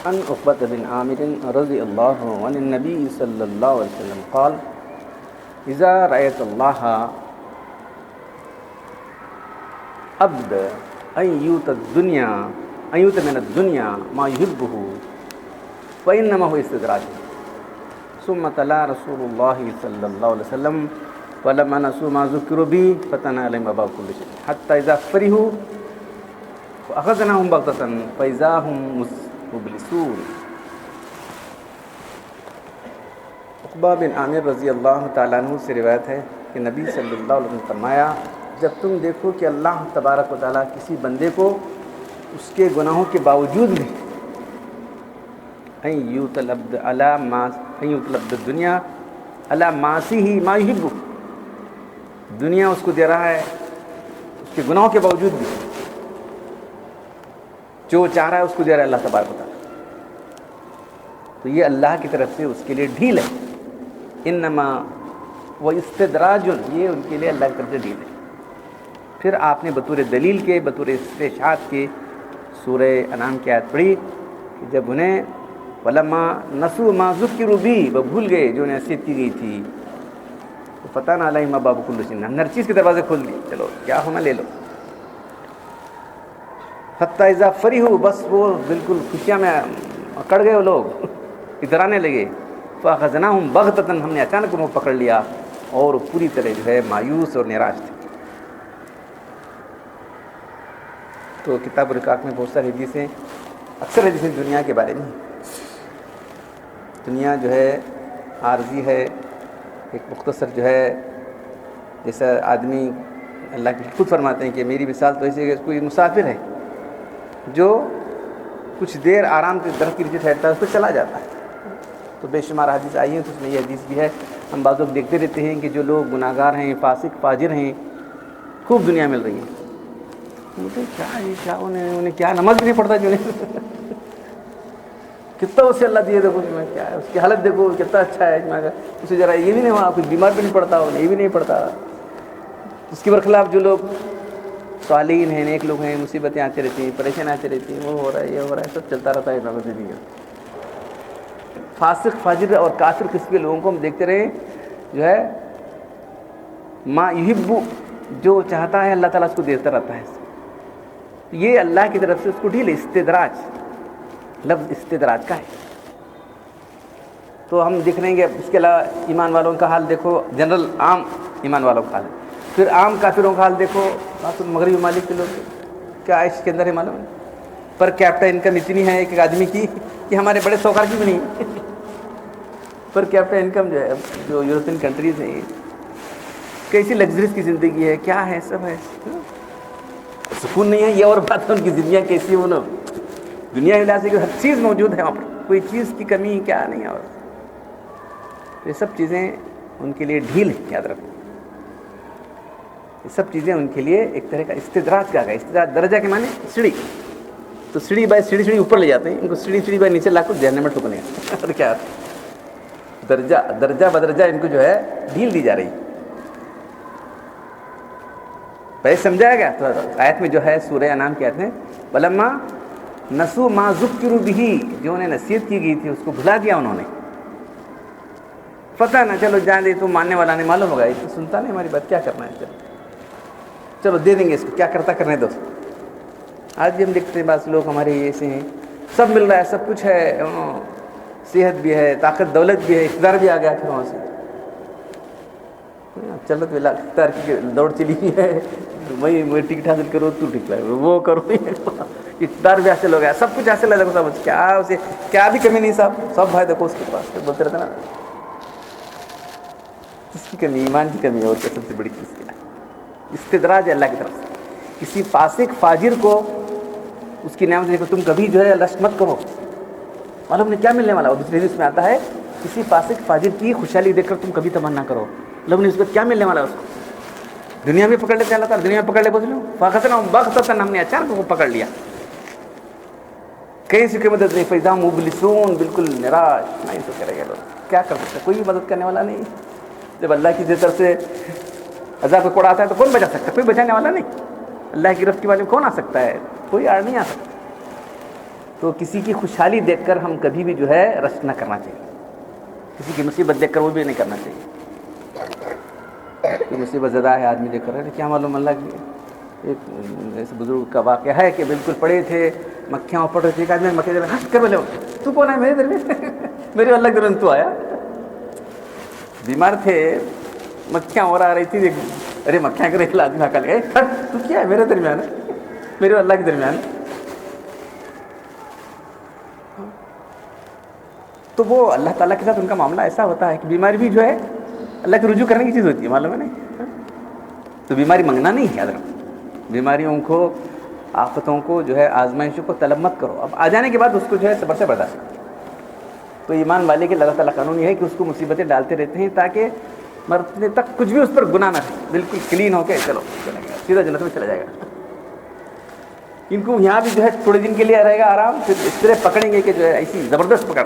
عن عقبة بن عامر رضي الله عنه عن النبي صلى الله عليه وسلم قال إذا رأيت الله عبد أن يؤتى من الدنيا ما يحبه فإنما هو استدراج. ثم تلا رسول الله صلى الله عليه وسلم فلما نسوا ما ذكروا به فتحنا عليهم أبواب كل شيء حتى إذا فرحوا فأخذناهم بغتة فإذا هم مبلسون. عقبہ بن عامر رضی اللہ تعالیٰ عنہ سے روایت ہے کہ نبی صلی اللہ علیہ وسلم نے فرمایا جب تم دیکھو کہ اللہ تبارک و تعالیٰ کسی بندے کو اس کے گناہوں کے باوجود بھی ان یطلب الدنیا علی معاصیہ ما یحب، دنیا اس کو دے رہا ہے اس کے گناہوں کے باوجود بھی جو چاہ رہا ہے اس کو دے رہا ہے اللہ تبارک و تعالیٰ، تو یہ اللہ کی طرف سے اس کے لیے ڈھیل ہے. انما وہ استدراج، یہ ان کے لیے اللہ کی طرف سے ڈھیل ہے. پھر آپ نے بطور دلیل کے، بطور استشہاد کے سورہ انعام کی آیت پڑھی کہ جب انہیں ولما نسوا ما ذکروا به، وہ بھول گئے جو نصیحت کی گئی تھی، تو فتحنا علیہم ابواب کل شیء، ہم نے ہر چیز کے دروازے کھول دیے، چلو کیا ہونا لے لو. حتی اذا فرحوا، بس وہ بالکل خوشیاں میں اکڑ گئے وہ لوگ، ادھرانے لگے. فاخذناہم بغتۃ، ہم نے اچانک انہیں پکڑ لیا اور پوری طرح جو ہے مایوس اور نراش تھے. تو کتاب الرقاق میں بہت ساری حدیثیں، اکثر حدیثیں دنیا کے بارے میں. دنیا جو ہے عارضی ہے، ایک مختصر جو ہے، جیسا آدمی اللہ کے خود فرماتے ہیں کہ میری مثال تو ایسے کہ کوئی مسافر ہے جو کچھ دیر آرام کے درخت کے نیچے ٹھہرتا ہے، اس پہ چلا جاتا ہے. تو بے شمار حدیث آئی ہیں، تو اس میں یہ حدیث بھی ہے. ہم بعض لوگ دیکھتے رہتے ہیں کہ جو لوگ گناہ گار ہیں، فاسق فاجر ہیں، خوب دنیا مل رہی ہے. مجھے کیا انہیں کیا نماز بھی نہیں پڑھتا جو کتنا اسے اللہ دیے، دیکھو میں کیا ہے اس کی حالت، دیکھو کتنا اچھا ہے. میں اسے ذرا یہ بھی نہیں ہوا، کچھ بیمار بھی نہیں پڑتا، یہ بھی نہیں پڑتا. اس کے برخلاف جو لوگ صالحین ہیں، نیک لوگ ہیں، مصیبتیں آتی رہتی ہیں، پریشان آتی رہتی ہیں، وہ ہو رہا ہے، یہ ہو رہا ہے، سب چلتا رہتا ہے نماز بھی. فاسق فاجر اور کافر قسم کے لوگوں کو ہم دیکھتے رہے جو ہے ما یحب، جو چاہتا ہے اللہ تعالیٰ اس کو دیتا رہتا ہے. یہ اللہ کی طرف سے اس کو ڈھیل. استدراج، لفظ استدراج کا ہے. تو ہم دیکھ رہے ہیں کہ اس کے علاوہ ایمان والوں کا حال دیکھو، جنرل عام ایمان والوں کا حال ہے. پھر عام کافروں کا حال دیکھو، مغربی ممالک کے لوگ کیا عیش کے اندر ہے معلوم ہے. پر کیپٹا انکم اتنی ہے ایک آدمی کی کہ ہمارے بڑے سوکار کی بھی نہیں. پر کیپٹا انکم جو ہے جو یورپین کنٹریز ہیں، کیسی لگژریز کی زندگی ہے، کیا ہے، سب ہے، سکون نہیں ہے. یہ اور بات ہے ان کی زندگیاں کیسی ہیں. وہ لوگ دنیا میں لحاظ سے ہر چیز موجود ہے وہاں پر، کوئی چیز کی کمی کیا نہیں ہے. اور یہ سب چیزیں ان کے لیے ڈھیل ہے، یاد رکھو. یہ سب چیزیں ان کے لیے ایک طرح کا استدراج کا ہے. استدراج درجہ کے معنی سیڑھی، تو سیڑھی بائی سیڑھی اوپر لے جاتے ہیں ان کو، سیڑھی بائی نیچے لا کر جہنم میں ٹھکنے. اور کیا درجہ بدرجہ ان کو جو ہے ڈھیل دی جا رہی. پہلے سمجھایا گیا تو آیت میں جو ہے سورہ انعام کی آیت ہے ولما نسوا ما ذکروا به، جو انہیں نصیحت کی گئی تھی اس کو بھلا دیا انہوں نے. پتہ نہ، چلو جان دے، تو ماننے والا نہیں، معلوم ہوگا یہ تو سنتا نہیں ہماری بات، کیا کرنا ہے، چلو دے دیں گے اس کو، کیا کرتا کرنے دو. آج بھی ہم دیکھتے ہیں بعض لوگ ہمارے ایسے ہیں، سب مل رہا ہے، سب کچھ ہے، صحت بھی ہے، طاقت دولت بھی ہے، اقتدار بھی آ گیا، پھر وہاں سے چلت ولا اقتدار کی دوڑ چلی ہے. وہی ٹکٹ حاصل کرو، تو ٹھیک لگے، وہ کرو، اقتدار بھی حاصل ہو گیا، سب کچھ حاصل ہے. دیکھو سب کیا اسے کیا بھی کمی نہیں، صاحب سب بھائی دیکھو اس کے پاس. بولتے رہتے نا اس کی کمی، ایمان کی کمی، اور کیا سب سے بڑی چیز کیا ہے؟ استدراج ہے اللہ کی طرف سے. کسی فاسق فاجر کو اس کی نعمت دیکھو، تم کبھی جو ہے لشٹ مت کرو، معلوم نہیں کیا ملنے والا. اور دوسری حدیث میں آتا ہے کسی فاسق فاجر کی خوشحالی دیکھ کر تم کبھی تمنا کرو، معلوم نہیں اس کو کیا ملنے والا ہے. اس کو دنیا میں پکڑ لیتے اللہ تعالیٰ، دنیا میں پکڑ لے بولو فاخذناہم بغتۃ، ہم نے اچانک کو پکڑ لیا، کہیں کی مدد نہیں. فإذا هم مبلسون، بالکل نراش نہیں تو کرے گا. لوگ کیا کر سکتے، کوئی مدد کرنے والا نہیں. جب اللہ کی طرف سے عذاب کو آتا ہے تو کون بچا سکتا ہے؟ کوئی بچانے والا نہیں. اللہ کی گرفت کے والے میں کون آ سکتا ہے؟ کوئی آڑ نہیں آ سکتا. تو کسی کی خوشحالی دیکھ کر ہم کبھی بھی جو ہے رشک نہ کرنا چاہیے، کسی کی مصیبت دیکھ کر وہ بھی نہیں کرنا چاہیے. کوئی مصیبت زدہ ہے آدمی دیکھ کر رہے کیا معلوم اللہ کی. ایک ایسے بزرگ کا واقعہ ہے کہ بالکل پڑے تھے، مکھیاں اوپر رہتی، ایک آدمی مکھیاں ہٹ کر بولے تو کون ہے میرے در میں میرے اللہ کے در میں تو آیا. بیمار تھے، مکھیاں اور آ رہی تھی، ارے مکھیاں کر ایک آدمی ہکا لے تو کیا ہے میرے درمیان، میرے اللہ کے درمیان. تو وہ اللہ تعالیٰ کے ساتھ ان کا معاملہ ایسا ہوتا ہے کہ بیماری بھی جو ہے اللہ کے رجوع کرنے کی چیز ہوتی ہے، معلوم ہے نہیں. تو بیماری منگنا نہیں ہے، یاد رکھو. بیماریوں کو، آفتوں کو جو ہے، آزمائشوں کو طلب مت کرو. اب آ جانے کے بعد اس کو جو ہے صبر سے برداشت کرو. تو ایمان والے کے اللہ تعالیٰ قانون یہ ہے کہ اس کو مصیبتیں ڈالتے رہتے ہیں تاکہ مرنے تک کچھ بھی اس پر گناہ نہ ہو، بالکل کلین ہو کے چلو چلا گیا سیدھا جنت میں چلا جائے گا. ان کو یہاں بھی جو ہے تھوڑے دن کے لیے رہے گا آرام، پھر اس طرح پکڑیں گے کہ جو ہے ایسی زبردست پکڑ.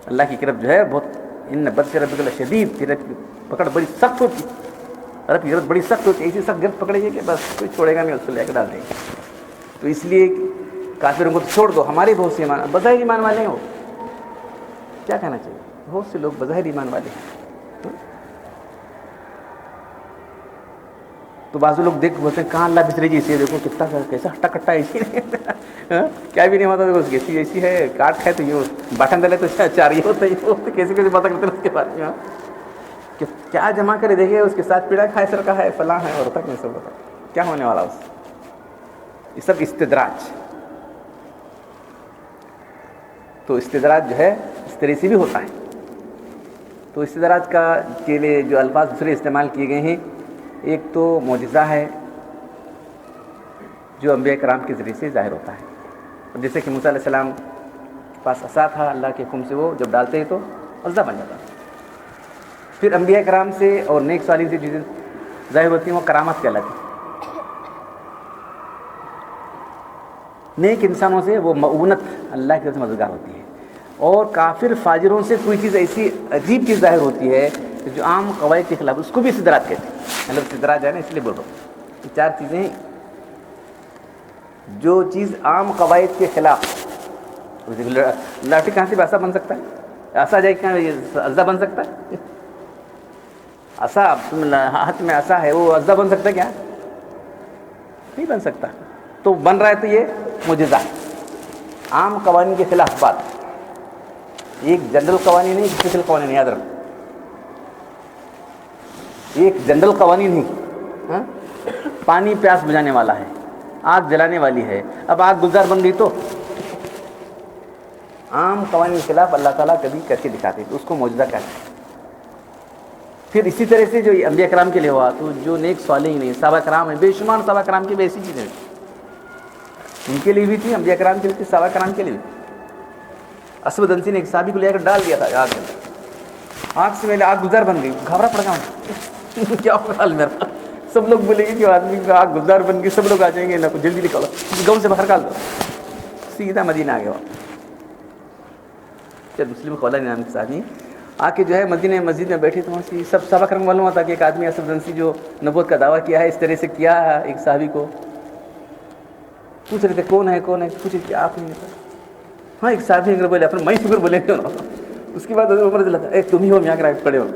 اللہ کی طرف جو ہے بہت ان بد سے رب شدید کی پکڑ بڑی سخت ہوتی، رب کی گرفت بڑی سخت ہوتی ہے. ایسی سخت گرفت پکڑے گی کہ بس کوئی چھوڑے گا نہیں، اس کو لے کے ڈال دیں گے. تو اس لیے کافروں کو تو چھوڑ دو، ہمارے بہت سے ایمان بظاہر ایمان والے ہیں، وہ کیا کہنا چاہیے، بہت سے لوگ بظاہر ایمان والے ہیں. تو بعض لوگ دیکھ بولتے ہیں کہاں اللہ بسرے جی، اسے دیکھو کتنا کیسا ہٹا کٹا ایسی کیا بھی نہیں ہوتا، دیکھو ایسی ایسی ہے، کاٹ کھائے تو یہ باٹن ڈالے تو چار یہ ہوتا ہے، کیسے کیسے بات کرتے ہیں اس کے بارے میں کہ کیا جمع کرے، دیکھے اس کے ساتھ پیڑا کھائے سر کا ہے، فلاں ہے، اور تک نہیں سب بتا کیا ہونے والا اس. یہ سب استدراج. تو استدراج جو ہے اس طرح سے بھی ہوتا ہے. تو استدراج کا کے لیے جو الفاظ دوسرے استعمال کیے گئے ہیں، ایک تو معجزہ ہے جو انبیاء کرام کے ذریعے سے ظاہر ہوتا ہے. جیسے کہ موسیٰ علیہ السلام کے پاس عصا تھا، اللہ کے حکم سے وہ جب ڈالتے ہیں تو عصا بن جاتا. پھر انبیاء کرام سے اور نیک صالحین سے چیزیں ظاہر ہوتی ہیں، وہ کرامات کہلاتی ہیں. نیک انسانوں سے وہ معونت اللہ کی طرف سے مددگار ہوتی ہے. اور کافر فاجروں سے کوئی چیز ایسی عجیب چیز ظاہر ہوتی ہے جو عام قواعد کے خلاف، اس کو بھی استدراج کہتے ہیں. مطلب استدراج ہے نا، اس لیے بول رہا ہوں. یہ چار چیزیں ہیں جو چیز عام قواعد کے خلاف. لاٹھی کہاں سے ایسا بن سکتا ہے، ایسا جائے کہاں عزا بن سکتا ہے. عصا ہاتھ میں عصا ہے، وہ عزا بن سکتا ہے کیا؟ نہیں بن سکتا. تو بن رہا ہے تو یہ معجزہ، عام قوانین کے خلاف بات. ایک جنرل قوانین نہیں، اسپیشل قوانین، یاد رکھو. ایک جنرل قوانین نہیں، پانی پیاس بجھانے والا ہے، آگ جلانے والی ہے. اب آگ گلزار بن گئی تو عام قوانین کے خلاف اللہ تعالیٰ کبھی کر کے دکھاتے تو اس کو معجزہ کہتے ہیں. پھر اسی طرح سے جو انبیاء کرام کے لیے ہوا، تو جو نیک صالحین ہیں، صحابہ کرام ہیں، بے شمار صحابہ کرام کی بھی ایسی چیزیں ان کے لیے بھی تھی، انبیاء کرام کے لیے تھی، صحابہ کرام کے لیے بھی. اسود انسی نے ایک صحابی کو لے کر ڈال دیا تھا آگ میں، آگ سے پہلے آگ گلزار بن گئی. گھبرا پڑ گیا کیا حال میرا. سب لوگ بولیں گے کہ آدمی کا آگ گلزار بن گئی، سب لوگ آ جائیں گے، نہ جلدی نکالو، گاؤں سے باہر نکال دو. سیدھا مدینہ آ گیا. مسلم خولہ نام کے صحابی آ کے جو ہے مدینہ مسجد میں بیٹھے، تو وہاں سے سب صحابہ کرام معلوم ہوتا کہ ایک آدمی اسود انسی جو نبوت کا دعویٰ کیا ہے، اس طرح سے کیا ہے. ایک صحابی کو پوچھ رہے تھے کون ہے کون ہے، پوچھے کہ آپ نہیں پتا. ہاں ایک صحابی اگر بولے اپنا میں شکر بولے گا. اس کے بعد عمر رضی اللہ عنہ، تم ہی ہو یہاں کے کھڑے ہو،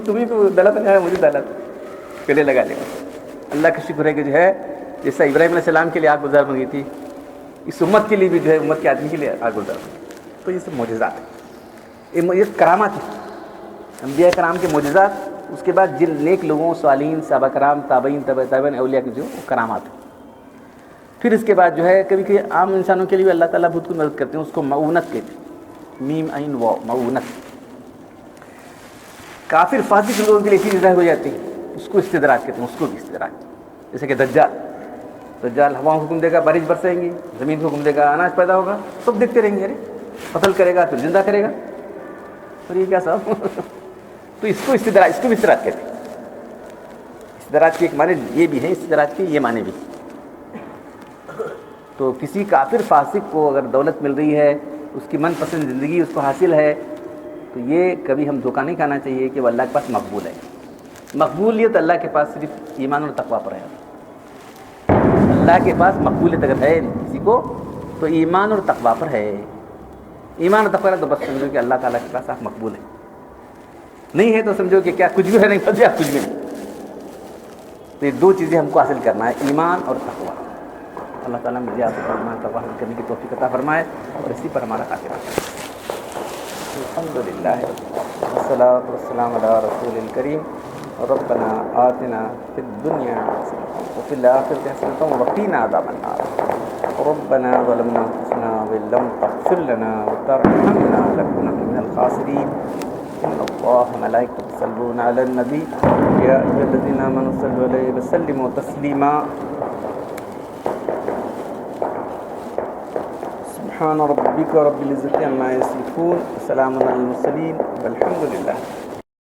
تم ہی کو دلت نہیں آیا، مجھے دلت گلے لگا لے. اللہ کا شکر ہے کہ جو ہے جیسا ابراہیم علیہ السلام کے لیے آگ گلزار بن گئی تھی، اس امت کے لیے بھی جو ہے امت کے آدمی کے لیے آگ گلزار بن گئی. تو یہ سب معجزات ہیں، یہ کرامات ہیں، انبیاء کرام کے معجزات. اس کے بعد جن نیک لوگوں، صالحین، صحابہ کرام، تابعین، تبع تابعین، اولیاء کی جو کرامات ہیں. پھر اس کے بعد جو ہے کبھی کبھی عام انسانوں کے لیے اللہ تعالیٰ بہت کچھ مدد کرتے ہیں، اس کو معونت کہتے ہیں. میم عین واو، معونت. کافر فاسق لوگوں کے لیے چیز ظاہر ہو جاتی ہے، اس کو استدراج کہتے ہیں، اس کو بھی استدراج. جیسے کہ دجال ہواؤں کو حکم دے گا بارش برسیں گی، زمین کو حکم دے گا اناج پیدا ہوگا، سب دیکھتے رہیں گے. ارے قتل کرے گا پھر زندہ کرے گا، اور یہ کیا صاحب. تو اس کو استدراج، اس کو بھی استدراج کہتے ہیں. استدراج کے ایک معنی یہ بھی ہے، استدراج کے یہ معنی بھی. تو کسی کافر فاسق کو اگر دولت مل رہی ہے، اس کی من پسند زندگی اس کو حاصل ہے، تو یہ کبھی ہم دھوکہ نہیں کھانا چاہیے کہ وہ اللہ کے پاس مقبول ہے. مقبولیت اللہ کے پاس صرف ایمان اور تقویٰ پر ہے. اللہ کے پاس مقبولیت اگر ہے کسی کو تو ایمان اور تقوی پر ہے. ایمان اور تقوی ہے تو بس سمجھو کہ اللہ تعالیٰ کے پاس آپ مقبول ہیں. نہیں ہے تو سمجھو کہ کیا کچھ بھی ہے, نہیں بچے آپ کچھ بھی نہیں. تو یہ دو چیزیں ہم کو حاصل کرنا ہے, ایمان اور تقوی. اللہ تعالیٰ مجھے آپ کو ایمان تقوی حاصل کرنے کی توفیق عطا فرمائے اور اسی پر ہمارا خاتمہ کرے. الحمدللہ والصلاۃ والسلام علی رسول الکریم. ربنا آتنا فی الدنیا حسنۃ وفی الآخرۃ حسنۃ وقنا عذاب النار. ربنا ظلمنا انفسنا وان لم تغفر لنا وترحمنا لنكونن من الخاسرین. ان اللہ وملائکته یصلون علی النبی یا ایھا الذین آمنوا صلوا علیہ وسلموا تسلیما. سبحان ربک رب العزة عما یصفون وسلام علی المرسلین والحمد للہ.